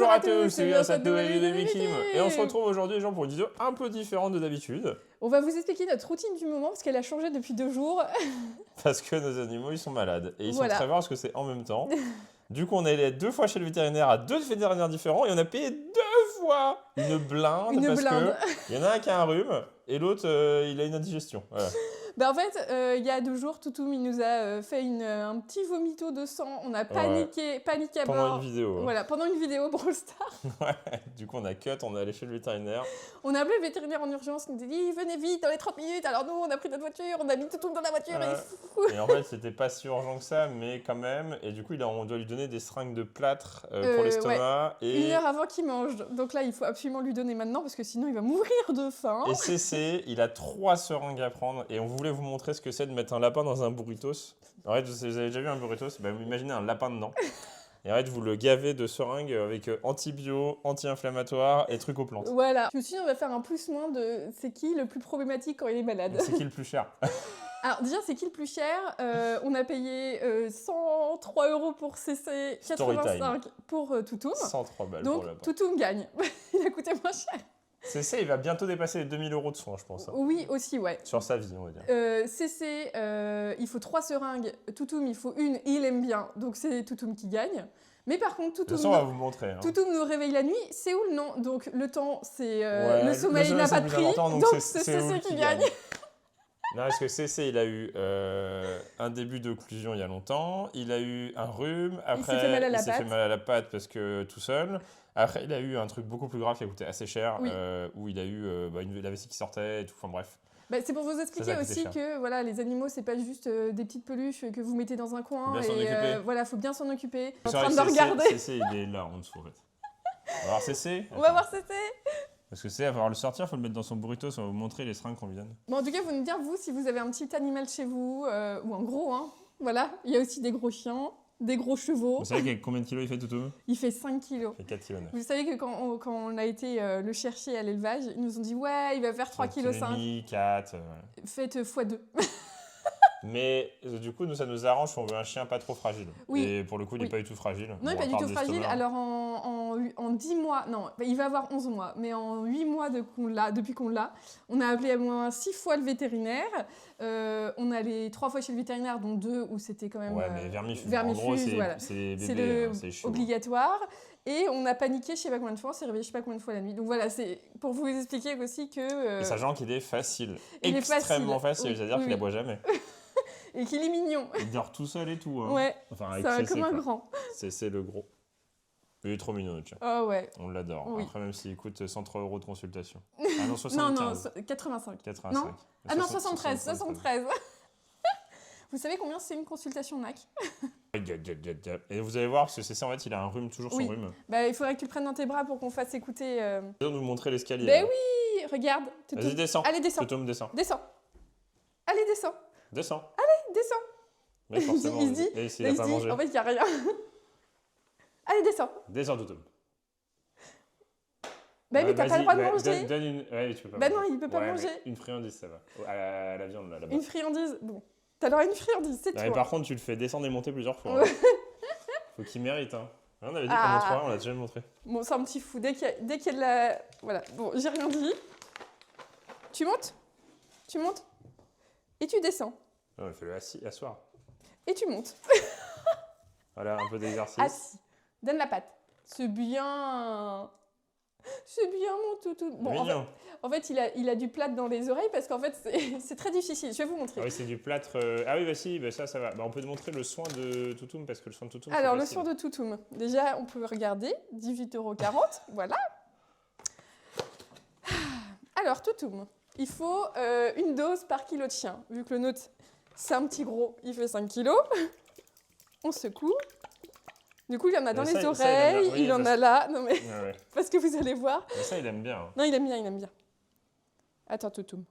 Bonjour à tous, c'est bien cette nouvelle vidéo de Kim. Et on se retrouve aujourd'hui, les gens, pour une vidéo un peu différente de d'habitude. On va vous expliquer notre routine du moment parce qu'elle a changé depuis 2 jours. Parce que nos animaux, ils sont malades. Et ils Voilà. sont très forts parce que c'est en même temps. Du coup, on est allé 2 fois chez le vétérinaire à 2 vétérinaires différents et on a payé 2 fois une blinde. Parce qu'il y en a un qui a un rhume et l'autre, il a une indigestion. Voilà. Bah en fait, il y a 2 jours, Toutoum il nous a fait un petit vomito de sang. On a paniqué à bord. Pendant une vidéo. Voilà, pendant une vidéo Brawl Stars. Ouais, du coup, on a cut, on est allé chez le vétérinaire. On a appelé le vétérinaire en urgence, il nous a dit venez vite dans les 30 minutes. Alors nous, on a pris notre voiture, on a mis Toutoum dans la voiture. Et en fait, c'était pas si urgent que ça, mais quand même. Et du coup, on doit lui donner des seringues de plâtre pour l'estomac. Ouais. Et 1 heure avant qu'il mange. Donc là, il faut absolument lui donner maintenant parce que sinon, il va mourir de faim. Et CC, il a 3 seringues à prendre. Et on voulait vous montrer ce que c'est de mettre un lapin dans un burritos. En fait, vous avez déjà vu un burritos, bah, vous imaginez un lapin dedans. Et en fait, vous le gavez de seringues avec antibio, anti-inflammatoire et trucs aux plantes. Voilà. Je me suis dit, on va faire un plus-moins de c'est qui le plus problématique quand il est malade. C'est qui le plus cher? Alors déjà, c'est qui le plus cher? On a payé 103 € pour CC, 85 pour Toutoum. 103 balles donc, pour le lapin. Toutoum gagne. Il a coûté moins cher. CC, il va bientôt dépasser les 2000 € de soins, je pense. Hein. Oui, aussi, ouais. Sur sa vie, on va dire. CC, il faut 3 seringues. Toutoum, il faut 1. Il aime bien, donc c'est Toutoum qui gagne. Mais par contre, Toutoum, on va vous montrer, hein. Toutoum nous réveille la nuit. Séoul, non. Donc le temps, c'est le sommeil n'a pas de prix. Donc c'est CC qui gagne. Non, parce que CC, il a eu un début d'occlusion il y a longtemps, il a eu un rhume, après il s'est fait mal à la patte parce que tout seul, après il a eu un truc beaucoup plus grave qui a coûté assez cher, où il a eu la vessie qui sortait et tout, enfin bref. Bah, c'est pour vous expliquer aussi que voilà, les animaux, c'est pas juste des petites peluches que vous mettez dans un coin. Voilà, faut bien s'en occuper. En train de regarder. CC, il est là en dessous en fait. On va voir CC. On va voir CC. Parce que c'est, il va falloir le sortir, il faut le mettre dans son burrito, ça va vous montrer les seringues qu'on lui donne. Bon, en tout cas, vous nous dire, vous, si vous avez un petit animal chez vous, ou un gros, hein. Voilà, il y a aussi des gros chiens, des gros chevaux. Vous savez combien de kilos il fait, Toutoum? Il fait 5 kilos. Il fait 4 kilos. Vous savez que quand on a été le chercher à l'élevage, ils nous ont dit, ouais, il va faire 3,5 kg. 4. Faites x2. Mais du coup, nous, ça nous arrange si on veut un chien pas trop fragile. Oui. Et pour le coup, il n'est pas du tout fragile. Non, il n'est pas du tout fragile. Alors, en 10 mois, non, il va avoir 11 mois, mais en 8 mois depuis qu'on l'a, on a appelé à moins 6 fois le vétérinaire. On est allé 3 fois chez le vétérinaire, dont 2 où c'était quand même. Ouais, mais vermifuge. En Vermifuge, gros, voilà. c'est obligatoire. Et on a paniqué, je sais pas combien de fois, on s'est réveillé je sais pas combien de fois la nuit. Donc voilà, c'est pour vous expliquer aussi que. Et sachant qu'il est facile. Il extrêmement facile, oui, c'est-à-dire qu'il n'aboie jamais. Et qu'il est mignon. Il dort tout seul et tout. Hein. Ouais, enfin, c'est comme un grand. C'est le gros. Il est trop mignon, le chat. Oh ouais. On l'adore. Oui. Après, même s'il coûte 103 € de consultation. Ah non, 75. Non, 85. 85. Non ah non, 73. Vous savez combien c'est une consultation NAC? Et vous allez voir, parce que c'est ça, en fait, il a un rhume, toujours son rhume. Bah, il faudrait que tu le prennes dans tes bras pour qu'on fasse écouter. Je vais vous montrer l'escalier. Ben oui, regarde. Vas-y, descends. Allez, descends. Toutoum, descends. Descends. Allez, descends. Descends. Allez, descends. Mais forcément, il se dit, en fait, il n'y a rien. Allez, descends. Descends, Toutoum. Bah, mais t'as pas le droit de manger. Donne une... Ouais, tu peux pas bah non, il peut pas manger. Une friandise, ça va. À la viande, là-bas. Une friandise, bon. T'as alors une friandise, c'est tout. Mais par contre, tu le fais descendre et monter plusieurs fois. Hein. Faut qu'il mérite. Hein. On avait dit qu'on montrerait, on l'a déjà montré. Bon, c'est un petit fou. Dès qu'il y a de la... Voilà, bon, j'ai rien dit. Tu montes. Et tu descends. Non, fais-le asseoir. Et tu montes. Voilà, un peu d'exercice. Assis. Donne la patte. C'est bien, mon toutou. Bon, en fait, il a du plâtre dans les oreilles parce qu'en fait, c'est très difficile. Je vais vous montrer. Ah oui, c'est du plâtre. Ah oui, bah si, bah ça va. Bah, on peut te montrer le soin de Toutoum parce que le soin de Toutoum. Alors, le soin de Toutoum. Déjà, on peut regarder. 18,40 €. Voilà. Alors, Toutoum. Il faut une dose par kilo de chien. Vu que le nôtre, c'est un petit gros, il fait 5 kilos. On secoue. Du coup, il y en a dans les oreilles, il en a là. Non mais, parce que vous allez voir. Mais ça, il aime bien. Hein. Non, il aime bien. Attends, Toutoum.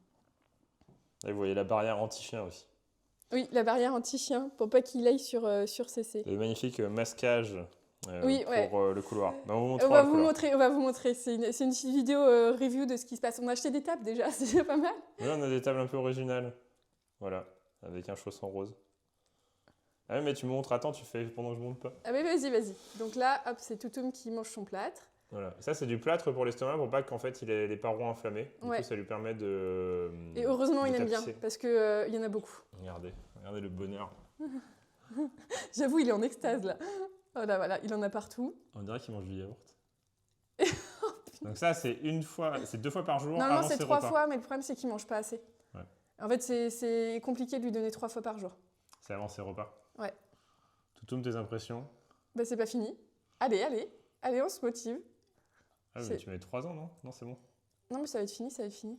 Là, vous voyez la barrière anti-chien aussi. Oui, la barrière anti-chien, pour pas qu'il aille sur CC. Le magnifique masquage pour le couloir. Ben, on va vous montrer. C'est une petite vidéo review de ce qui se passe. On a acheté des tables déjà, c'est déjà pas mal. Oui, on a des tables un peu originales. Voilà, avec un chausson rose. Ah mais tu me montres, attends, tu fais pendant que je monte pas. Ah mais vas-y. Donc là, hop, c'est Toutoum qui mange son plâtre. Voilà. Ça, c'est du plâtre pour l'estomac pour pas qu'en fait il ait les parois inflammées. Du coup, ça lui permet de. Et heureusement, il aime bien parce qu'il y en a beaucoup. Regardez le bonheur. J'avoue, il est en extase là. Voilà, il en a partout. On dirait qu'il mange du yaourt. Donc ça, c'est 2 fois par jour. Normalement, c'est 3 fois, mais le problème, c'est qu'il mange pas assez. Ouais. En fait, c'est compliqué de lui donner 3 fois par jour. C'est avant ses repas. Ouais. Toutoum, tes impressions? Bah, c'est pas fini. Allez, on se motive. Ah, mais tu mets 3 ans, non? Non, c'est bon. Non, mais ça va être fini.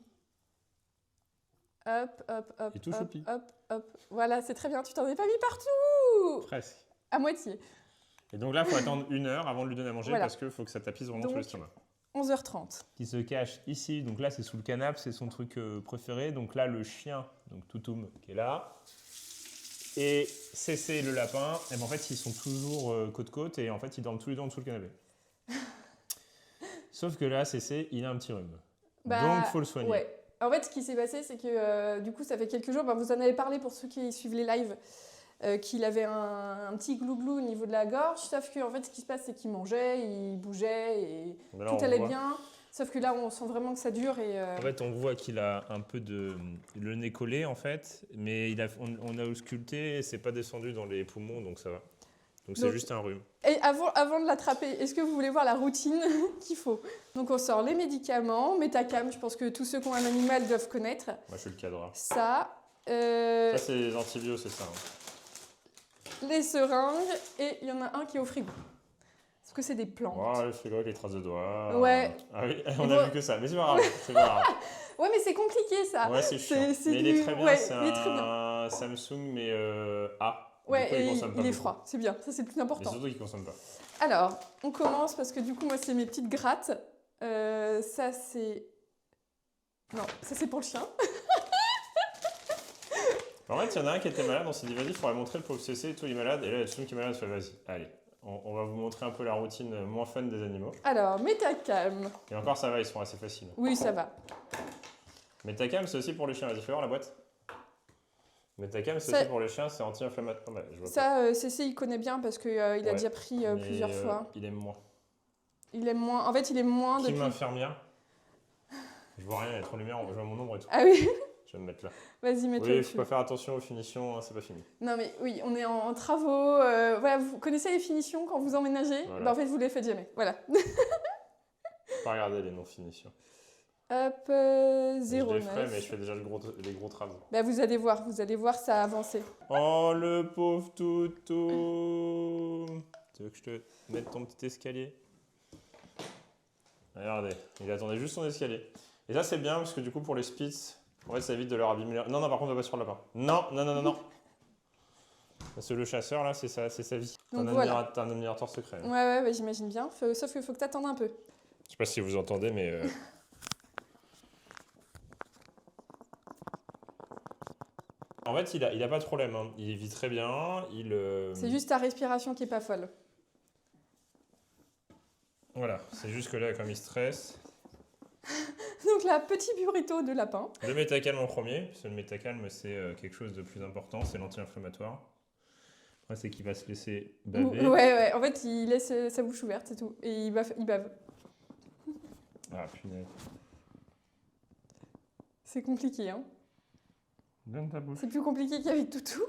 Hop. Et tout choupi. Hop. Voilà, c'est très bien. Tu t'en es pas mis partout. Presque. À moitié. Et donc là, il faut attendre 1 heure avant de lui donner à manger parce qu'il faut que ça tapisse vraiment sur l'estomac. 11h30. Qui se cache ici. Donc là, c'est sous le canapé, c'est son truc préféré. Donc là, le chien, donc Toutoum, qui est là. Et Cécé, le lapin, et ben en fait, ils sont toujours côte-côte et en fait, ils dorment tous les deux en dessous le canapé. Sauf que là, Cécé, il a un petit rhume. Donc, il faut le soigner. Ouais. En fait, ce qui s'est passé, c'est que du coup, ça fait quelques jours, vous en avez parlé pour ceux qui suivent les lives, qu'il avait un petit glouglou au niveau de la gorge. Sauf que en fait, ce qui se passe, c'est qu'il mangeait, il bougeait et tout allait bien. Sauf que là, on sent vraiment que ça dure. En fait, on voit qu'il a un peu le nez collé, en fait, mais on a ausculté et c'est pas descendu dans les poumons, donc ça va. Donc c'est juste un rhume. Et avant de l'attraper, est-ce que vous voulez voir la routine qu'il faut? Donc on sort les médicaments, Metacam, je pense que tous ceux qui ont un animal doivent connaître. Moi je suis le cadreur. Ça, ça c'est les antibiotiques, c'est ça. Les seringues, et il y en a un qui est au frigo. Parce que c'est des plantes. Oh, le frigo avec les traces de doigts. Ouais. Ah oui, on a vu que ça, mais c'est pas grave. Ouais, mais c'est compliqué ça. Ouais, c'est chiant. Mais il est très bien, c'est un Samsung, mais A. Ouais, et il est froid, c'est bien, ça c'est le plus important. Et surtout qu'il ne consomme pas. Alors, on commence parce que du coup, moi c'est mes petites grattes. Ça c'est... Non, ça c'est pour le chien. En fait, il y en a un qui était malade, on s'est dit vas-y, il faudrait montrer le pauvre CC, toi il est malade. Et là, il y a tout le monde qui est malade, fait vas-y, allez. On va vous montrer un peu la routine moins fun des animaux. Alors, Metacam. Et encore ça va, ils sont assez faciles. Oui, ça va. Metacam, c'est aussi pour les chiens, vas-y, fais voir la boîte. Metacam, c'est aussi pour les chiens, c'est anti-inflammatoire. Ça, CC, il connaît bien parce qu'il a déjà pris plusieurs fois. Il aime moins. En fait, il aime moins depuis... infirmière. Je vois rien, il y a trop de lumière, je vois mon ombre et tout. Ah oui. Je vais me mettre là. Vas-y, mets-toi. Oui, il faut pas faire attention aux finitions, hein, c'est pas fini. Non, mais oui, on est en travaux. Voilà, vous connaissez les finitions quand vous emménagez? Voilà. En fait, vous les faites jamais. Voilà. Faut pas regarder les non-finitions. Hop, 0,9. Je les ferai, mais je fais déjà les gros travaux. Bah, vous allez voir, ça a avancé. Oh, le pauvre toutou. Tu veux que je te mette ton petit escalier? Regardez, il attendait juste son escalier. Et ça, c'est bien, parce que du coup, pour les Spitz, en fait, ça évite de leur abîmer. Non, par contre, on va pas sur le lapin. Non. Parce que le chasseur, là, c'est sa vie. T'as un admirateur secret. Hein. Ouais, bah, j'imagine bien. Sauf qu'il faut que t'attendes un peu. Je sais pas si vous entendez, mais... En fait, il a pas de problème. Hein. Il vit très bien. C'est juste ta respiration qui est pas folle. Voilà, c'est juste que là, comme il stresse... Donc là, petit burrito de lapin. Le Metacalm en premier, parce que le Metacalm, c'est quelque chose de plus important, c'est l'anti-inflammatoire. Après, c'est qu'il va se laisser baver. Ouais, en fait, il laisse sa bouche ouverte, c'est tout. Et il bave. Ah, punaise. C'est compliqué, hein. Donne ta bouche. C'est plus compliqué qu'avec Toutou.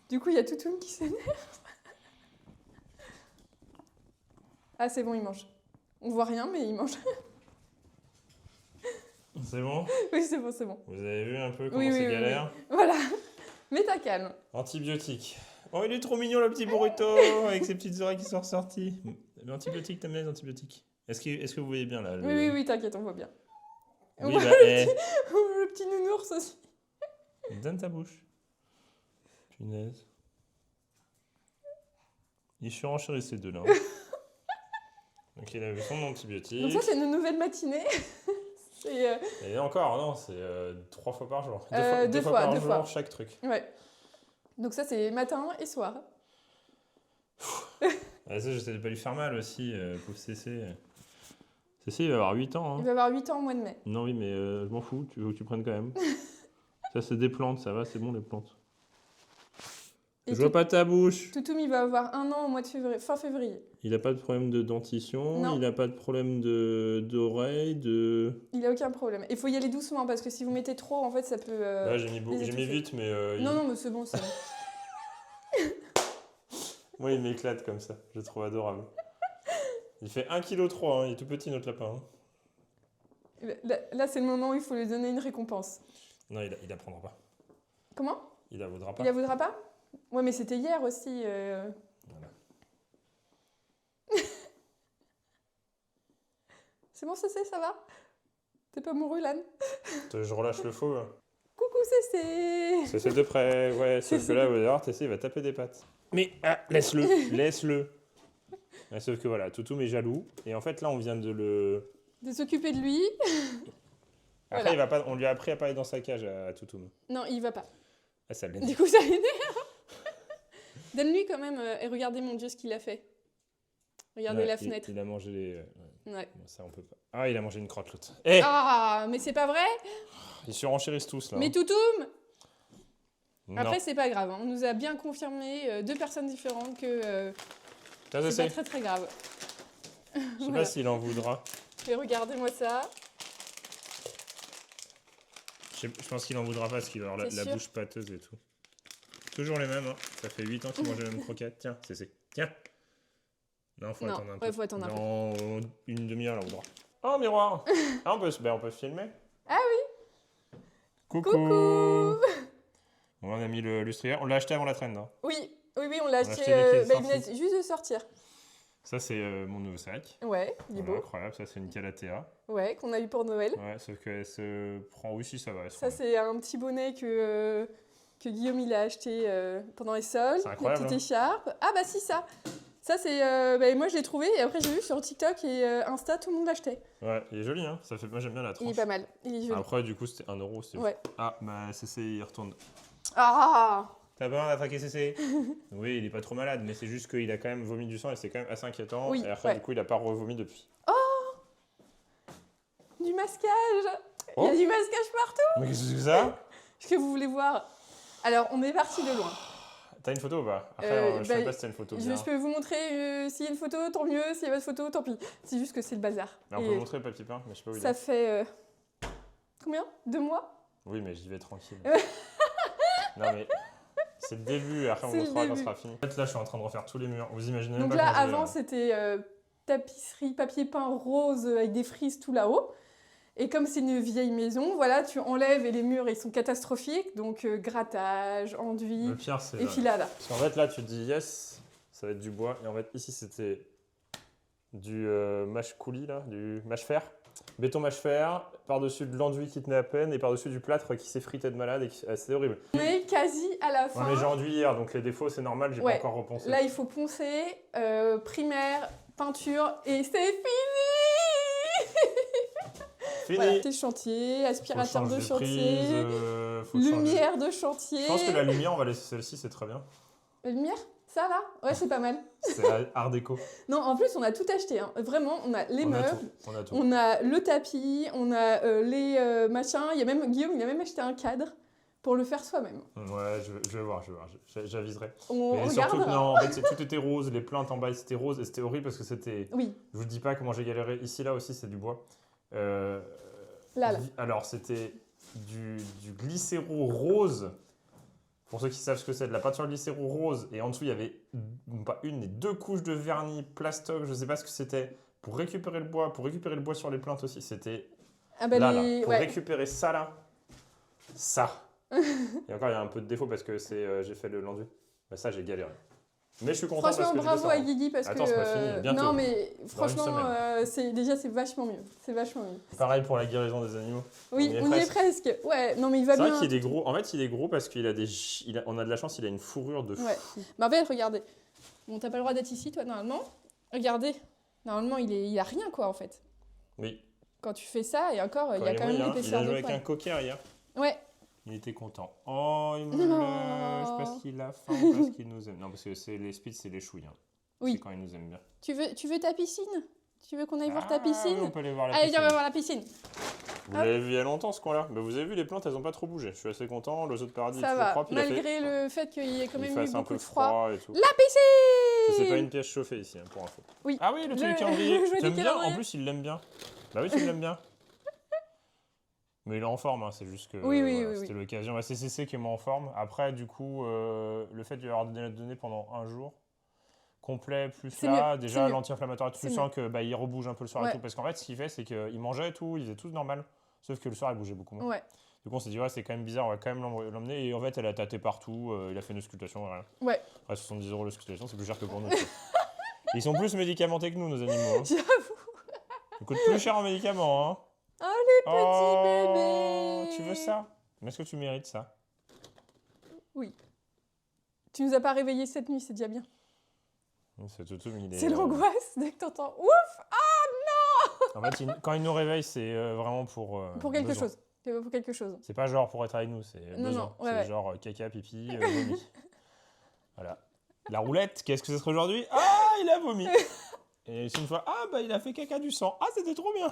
Du coup, il y a Toutoum qui s'énerve. Ah, c'est bon, il mange. On voit rien, mais il mange. C'est bon? Oui, c'est bon. Vous avez vu un peu comment c'est galère? Oui. Voilà. Metacalm. Antibiotiques. Oh, il est trop mignon, le petit burrito, avec ses petites oreilles qui sont ressorties. L'antibiotique, t'aimes bien les antibiotiques? Est-ce que vous voyez bien là? Oui, t'inquiète, on voit bien. Oui, le petit nounours aussi. Donne ta bouche. Punaise. Ils surenchérissent ces deux-là. Donc il a eu son antibiotique. Donc ça, c'est une nouvelle matinée. Et encore, non, c'est 3 fois par jour. Deux fois par jour, chaque truc. Ouais. Donc ça, c'est matin et soir. Ça, j'essaie de pas lui faire mal aussi, pauvre Cécé. Cécé, il va avoir 8 ans. Hein. Il va avoir 8 ans au mois de mai. Non, oui, mais je m'en fous, tu veux que tu prennes quand même. Ça, c'est des plantes, ça va, c'est bon les plantes. Je vois pas ta bouche. Toutoum, il va avoir 1 an au mois de février, fin février. Il a pas de problème de dentition, Non. il a pas de problème d'oreille, Il a aucun problème. Il faut y aller doucement parce que si vous mettez trop, en fait, ça peut. Là, j'ai mis vite, mais. Non, mais c'est bon, c'est bon. Moi, il m'éclate comme ça. Je le trouve adorable. Il fait 1,3 kg, hein. Il est tout petit, notre lapin. Hein. Là, c'est le moment où il faut lui donner une récompense. Non, il la prendra pas. Comment? Il la voudra pas. Il la voudra pas? Ouais, mais c'était hier aussi. Voilà. C'est bon, Cécé, ça va? T'es pas mouru, l'âne? Je relâche le faux. Hein. Coucou, Cécé! Cécé de près, ouais. Sauf que là, vous allez voir, Cécé, il va taper des pattes. Mais, laisse-le, laisse-le. Ouais, sauf que voilà, Toutoum est jaloux. Et en fait, là, on vient de s'occuper de lui. Après, voilà. il va pas, on lui a appris à parler dans sa cage à Toutoum. Non, il va pas. Ah, ça l'énerve. Du coup, ça l'énerve. Donne-lui quand même, et regardez, mon Dieu, ce qu'il a fait. Regardez la fenêtre. Il a mangé les... Ouais. Bon, ça, on peut pas. Ah, il a mangé une crotte, l'autre. Ah, mais c'est pas vrai? Ils surenchérissent tous, là. Mais Toutoum! Non. Après, c'est pas grave. Hein. On nous a bien confirmé, 2 personnes différentes, que c'est pas très très grave. Je sais pas s'il en voudra. Et regardez-moi ça. Je pense qu'il en voudra pas parce qu'il va avoir la bouche pâteuse et tout. Toujours les mêmes, hein. Ça fait 8 ans qu'il mange les mêmes croquettes. Tiens, tiens. Non, faut attendre un peu. Ouais, faut attendre un peu. Dans une demi-heure, là, on voudra. Oh, miroir. Ah, on peut filmer. Ah oui. Coucou. Coucou. Bon, on a mis le lustrière. On l'a acheté avant la trend. Hein. Oui, il l'a acheté. Il venait juste de sortir. Ça, c'est mon nouveau sac. Ouais, il est beau. Incroyable, ça, c'est une Calathea. Ouais, qu'on a eu pour Noël. Ouais, sauf qu'elle se prend aussi, ça va. Ça, c'est un petit bonnet que Guillaume, il a acheté pendant les soldes. C'est incroyable. Une petite écharpe. Ah bah si, ça. Ça, c'est... moi, je l'ai trouvé et après, j'ai vu sur TikTok et Insta, tout le monde l'achetait. Ouais, il est joli, hein. Ça fait... Moi, j'aime bien la tranche. Il est pas mal. Il est joli. Après, du coup, c'était 1 euro. Ouais. Ah, bah, CC, il retourne. Ah. T'as peur d'attaquer CC? Oui, il est pas trop malade, mais c'est juste qu'il a quand même vomi du sang et c'est quand même assez inquiétant. Oui, et après, du coup, il a pas revomi depuis. Oh! Du masquage! Oh. Il y a du masquage partout! Mais qu'est-ce que c'est ça? Est-ce que vous voulez voir? Alors, on est parti de loin. T'as une photo ou pas? Après, je sais pas si t'as une photo. Je peux vous montrer s'il y a une photo, tant mieux. S'il n'y a pas de photo, tant pis. C'est juste que c'est le bazar. Mais on peut montrer le papier peint, mais je sais pas où il est. Ça fait... combien? 2 mois? Oui, mais j'y vais tranquille. Non, mais... C'est le début, après on montrera quand ce sera fini. En fait, là, je suis en train de refaire tous les murs. Vous imaginez même donc pas là, comment avant, c'était tapisserie, papier peint rose avec des frises tout là-haut. Et comme c'est une vieille maison, voilà, tu enlèves et les murs, ils sont catastrophiques. Donc grattage, enduit, le pire, c'est effilade. Parce qu'en fait, là, tu te dis yes, ça va être du bois. Et en fait, ici, c'était du mâche coulis, là, du mâche fer. Béton mâche fer, par-dessus de l'enduit qui tenait à peine et par-dessus du plâtre qui s'effritait de malade. C'est horrible. On est quasi à la fin. Ouais, mais j'ai enduit hier, donc les défauts, c'est normal, j'ai pas encore repensé. Là, il faut poncer, primaire, peinture et c'est fini. Voilà, c'est chantier, aspirateur de chantier, lumière de chantier. Je pense que la lumière, on va laisser celle-ci, c'est très bien. La lumière? Ça là? Ouais, c'est pas mal. C'est art déco. Non, en plus, on a tout acheté. Hein. Vraiment, on a les meubles, on a tout. On a le tapis, on a les machins. Il y a même Guillaume, il a même acheté un cadre pour le faire soi-même. Ouais, je vais voir, j'aviserai. Mais surtout que non, en fait, tout était rose, les plantes en bas c'était rose et c'était horrible parce que c'était... Oui. Je vous dis pas comment j'ai galéré. Ici, là aussi, c'est du bois. Là. Alors, c'était du glycéro rose. Pour ceux qui savent ce que c'est, de la peinture glycéro rose. Et en dessous, il y avait pas une, mais 2 couches de vernis plastoc. Je sais pas ce que c'était. Pour récupérer le bois sur les plantes aussi. C'était là. Pour récupérer ça là. Ça. Et encore, il y a un peu de défaut parce que j'ai fait l'enduit. Bah, ça, j'ai galéré. Mais je suis content. Franchement, bravo à Guigui parce Attends, c'est pas fini, bientôt. Non, mais franchement, c'est vachement mieux. C'est vachement mieux. Pareil pour la guérison des animaux. Oui, on y est presque. Ouais, non, mais il va bien. C'est vrai qu'il est gros. En fait, il est gros parce qu'on a de la chance, il a une fourrure de fou. Ouais. Bah, en fait, regardez. Bon, t'as pas le droit d'être ici, toi, normalement. Regardez. Normalement, il a rien, quoi, en fait. Oui. Quand tu fais ça, et encore, il y a quand même l'épaisseur de poil. Il a joué avec un cocker hier. Ouais. Il était content. Oh, il me lèche parce qu'il a faim, parce qu'il nous aime. Non, parce que les Spitz, c'est les chouilles. Hein. Oui. C'est quand ils nous aiment bien. Tu veux ta piscine? Tu veux qu'on aille voir ta piscine? Oui, on peut aller voir la piscine. piscine. Allez, viens, on va voir la piscine. Vous l'avez vu il y a longtemps, ce coin-là. Bah, vous avez vu, les plantes, elles n'ont pas trop bougé. Je suis assez content. L'oiseau de paradis, ça il est va, propre. malgré le fait qu'il y ait quand même eu beaucoup de froid. Et tout. La piscine. Ça, c'est pas une pièce chauffée ici, hein, pour info. Oui. Ah oui, le truc du calendrier. Le Tu aimes bien? En plus, il l'aime bien. Bah oui, tu l'aimes bien. Mais il est en forme, hein, c'est juste que c'était l'occasion. Bah, c'est CC qui est moins en forme. Après, du coup, le fait de lui avoir donné pendant un jour complet, plus là, déjà l'anti-inflammatoire, tu sens que il rebouge un peu le soir et tout. Parce qu'en fait, ce qu'il fait, c'est qu'il mangeait et tout, il faisait tout normal. Sauf que le soir, il bougeait beaucoup moins. Ouais. Du coup, on s'est dit, c'est quand même bizarre, on va quand même l'emmener. Et en fait, elle a tâté partout, il a fait une auscultation. Voilà. Ouais. Après, 70 € l'auscultation, c'est plus cher que pour nous. Ils sont plus médicamentés que nous, nos animaux. Hein. J'avoue. Ils coûtent plus cher en médicaments. Hein. Oh, les petits bébés. Tu veux ça? Mais est-ce que tu mérites ça? Oui. Tu nous as pas réveillés cette nuit, c'est déjà bien. C'est l'angoisse dès que t'entends ouf! Ah non! En fait, quand il nous réveille, c'est vraiment pour quelque chose. Pour quelque chose. C'est pas genre pour être avec nous, c'est besoin. C'est genre caca, pipi, vomi. Voilà. La roulette, qu'est-ce que ce serait aujourd'hui? Ah, il a vomi. Et une fois, il a fait caca du sang. Ah, c'était trop bien.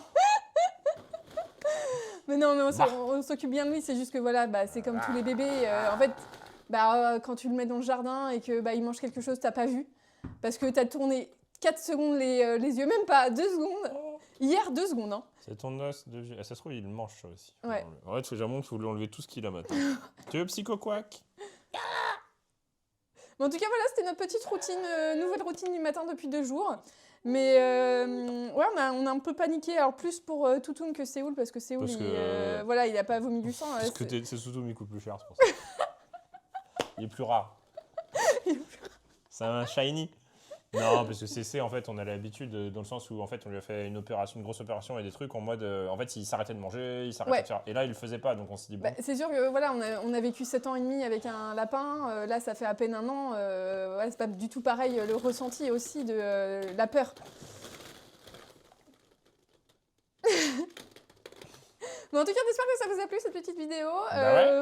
Mais non, mais on s'occupe bien de lui, c'est juste que voilà, c'est comme tous les bébés. En fait, quand tu le mets dans le jardin et que il mange quelque chose, t'as pas vu. Parce que t'as tourné 4 secondes les yeux, même pas 2 secondes. Hier, 2 secondes. Hein. C'est ton os de vieux. Ça se trouve, il mange ça aussi. Ouais. En fait, j'ai l'impression qu'il faut lui enlever tout ce qu'il a maintenant. Tu veux psycho-quack? Mais en tout cas, voilà, c'était notre petite routine, nouvelle routine du matin depuis 2 jours. Mais on a un peu paniqué, alors plus pour Toutoum que Séoul, parce que Séoul, il a pas vomi du sang. Parce que c'est Toutoum, il coûte plus cher, c'est pour ça. Il est plus rare. C'est un shiny. Non, parce que CC, en fait, on a l'habitude, dans le sens où, en fait, on lui a fait une grosse opération et des trucs en mode, en fait, il s'arrêtait de manger, il s'arrêtait de faire. Et là, il le faisait pas, donc on s'est dit, bon. C'est sûr que, voilà, on a vécu 7 ans et demi avec un lapin, là, ça fait à peine 1 an, c'est pas du tout pareil, le ressenti aussi de la peur. Mais en tout cas, j'espère que ça vous a plu cette petite vidéo.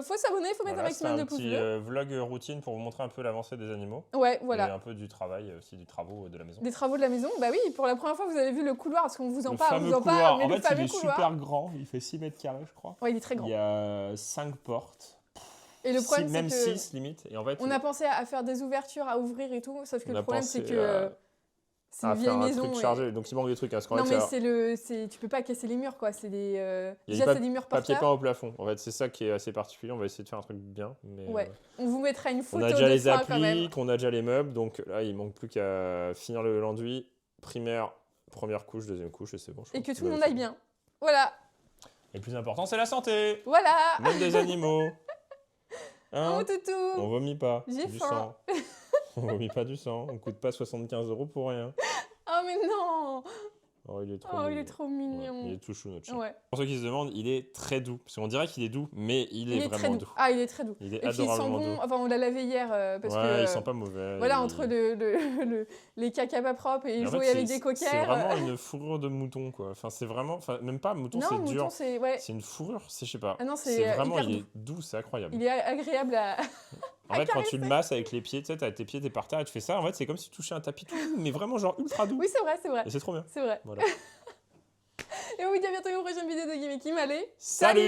Faut s'abonner, faut mettre un maximum de pouces bleus. C'est un petit vlog routine pour vous montrer un peu l'avancée des animaux. Ouais, voilà. Et un peu du travail aussi, des travaux de la maison. Des travaux de la maison, bah oui, pour la première fois vous avez vu le couloir, parce qu'on vous en parle, mais en fait, le fameux il est couloir. super grand, il fait 6 mètres carrés, je crois. Ouais, il est très grand. Il y a 5 portes. Et le problème, même 6 limite. Et en fait, on a pensé à faire des ouvertures, à ouvrir et tout, sauf que le problème, c'est que c'est une vieille maison. Truc chargé, donc il manque des trucs. Hein, non, mais tu peux pas casser les murs, quoi. C'est des. Déjà, c'est des murs porteurs. Papier peint au plafond. En fait, c'est ça qui est assez particulier. On va essayer de faire un truc bien. Mais ouais. On vous mettra une photo. On a déjà les applis, on a déjà les meubles. Donc là, il manque plus qu'à finir l'enduit. Primaire, première couche, deuxième couche, et c'est bon. Et que tout le monde aille bien. Voilà. Et le plus important, c'est la santé. Voilà. Même des animaux. Hein, toutou. On vomit pas. J'ai faim. On vomit pas du sang. On coûte pas 75 € pour rien. Oh mais non. Oh, il est trop mignon. Ouais, il est tout chou, notre chat. Ouais. Pour ceux qui se demandent, il est très doux. Parce qu'on dirait qu'il est doux, mais il est vraiment doux. Ah, il est très doux. Il est Et adorablement puis il sent bon. doux. Enfin, on l'a lavé hier parce que... il sent pas mauvais. Voilà, entre les caca pas propres et jouer avec des coquères. C'est vraiment une fourrure de mouton, quoi. Enfin, c'est vraiment... Enfin, même pas mouton, c'est dur. Mouton, c'est... Ouais. C'est une fourrure, je sais pas. Ah non, c'est vraiment... Il est doux, c'est incroyable. Il est agréable à... En fait, quand tu le masses avec les pieds, tu sais, t'as tes pieds, t'es par terre et tu fais ça, en fait, c'est comme si tu touchais un tapis tout doux, mais vraiment genre ultra doux. Oui, c'est vrai, c'est vrai. Et c'est trop bien. C'est vrai. Voilà. Et on vous dit à bientôt pour une prochaine vidéo de Gimmicky. Allez, salut.